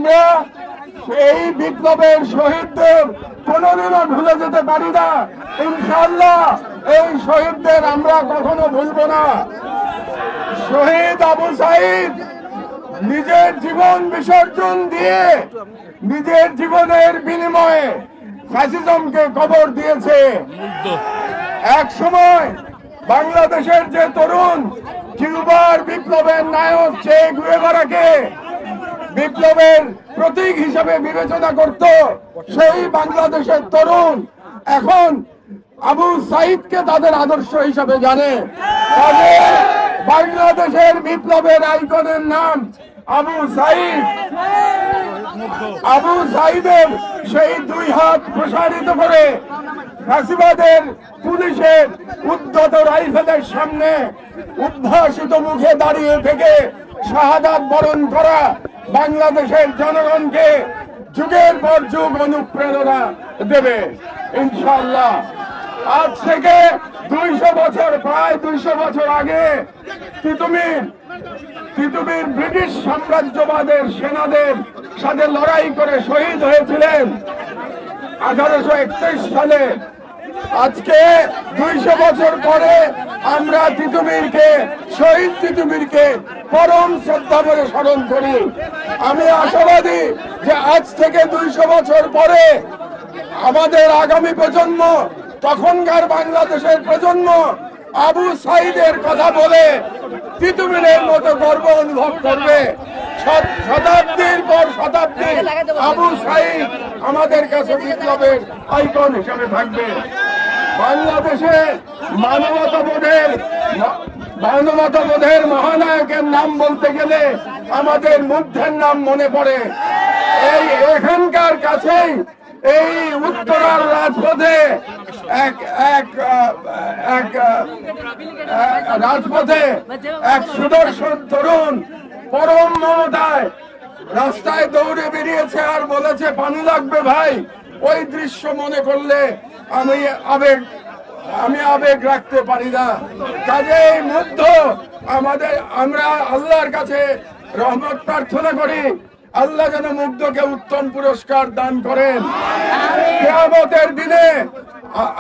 আমরা এই বিপ্লবের শহীদদের কোনোদিনও ভুলে যেতে পারি না। ইনশাআল্লাহ এই শহীদদের আমরা কখনো ভুলব না। শহীদ আবু সাঈদ নিজের জীবন বিসর্জন দিয়ে নিজের জীবনের বিনিময়ে ফ্যাসিজমকে কবর দিয়েছে। এক সময় বাংলাদেশের যে তরুণ কিউবার বিপ্লবের নায়ক চে গুয়েভারাকে বিপ্লবের প্রতীক হিসেবে বিবেচনা করত, সেই বাংলাদেশের তরুণ এখন আবু সাঈদকে তাদের আদর্শ হিসেবে জানে। বাংলাদেশের বিপ্লবের আইকনের নাম আবু সাঈদ। আবু সাঈদের সেই দুই হাত প্রসারিত করে ফ্যাসিবাদের পুলিশের উদ্ধত রাইফেলের সামনে উদ্ভাসিত মুখে দাঁড়িয়ে থেকে শাহাদাত বরণ করা বাংলাদেশের জনগণকে যুগের পর যুগ অনুপ্রেরণা দেবে ইনশাআল্লাহ। আজ থেকে 200 বছর, প্রায় 200 বছর আগে তিতুমির ব্রিটিশ সাম্রাজ্যবাদের সেনাদের সাথে লড়াই করে শহীদ হয়েছিলেন 1831 সালে। আজকে 200 বছর পরে আমরা শহীদ তিতুমিরকে পরম শ্রদ্ধা করে স্মরণ করি। আমি আশাবাদী যে আজ থেকে 200 বছর পরে আমাদের আগামী প্রজন্ম, তখনকার বাংলাদেশের প্রজন্ম আবু সাঈদের কথা বলে তিতুমিরের মতো গর্ব অনুভব করবে। শতাব্দীর পর শতাব্দী আবু সাঈদ আমাদের কাছে বিপ্লবের আইকন হিসেবে থাকবে। বাংলাদেশে মানবতাবোধের মহানায়কের নাম বলতে গেলে আমাদের মুগ্ধের নাম মনে পড়ে। এখানকার কাছেই এই উত্তরার রাজপথে এক সুদর্শন তরুণ পরম মমতায় রাস্তায় দৌড়ে বেরিয়েছে আর বলেছে পানি লাগবে ভাই। ওই দৃশ্য মনে করলে আমি আবেগ রাখতে পারি না। কাজেই মুগ্ধ আমরা আল্লাহর কাছে রহমত প্রার্থনা করি, আল্লাহ যেন মুগ্ধকে উত্তম পুরস্কার দান করেন। কিয়ামতের দিনে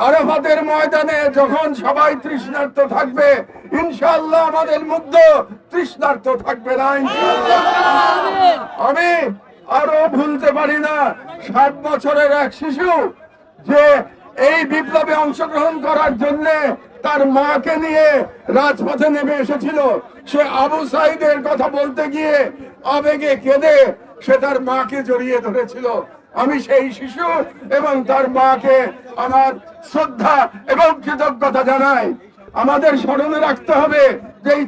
আরাফাতের ময়দানে যখন সবাই তৃষ্ণার্ত থাকবে, ইনশাআল্লাহ আমাদের মুগ্ধ তৃষ্ণার্ত থাকবে না ইনশাআল্লাহ। আমি আরো ভুলতে পারি না 60 বছরের এক শিশু যে এই বিপ্লবে অংশগ্রহণ করার জন্য তার মাকে নিয়ে রাজপথে নেমে এসেছিল। সে আবু সাঈদের কথা বলতে গিয়ে আবেগে কেঁদে সে তার মাকে জড়িয়ে ধরেছিল। আমি সেই শিশু এবং তার মাকে আমার শ্রদ্ধা এবং কৃতজ্ঞতা জানাই। আমাদের স্মরণে রাখতে হবে যে এই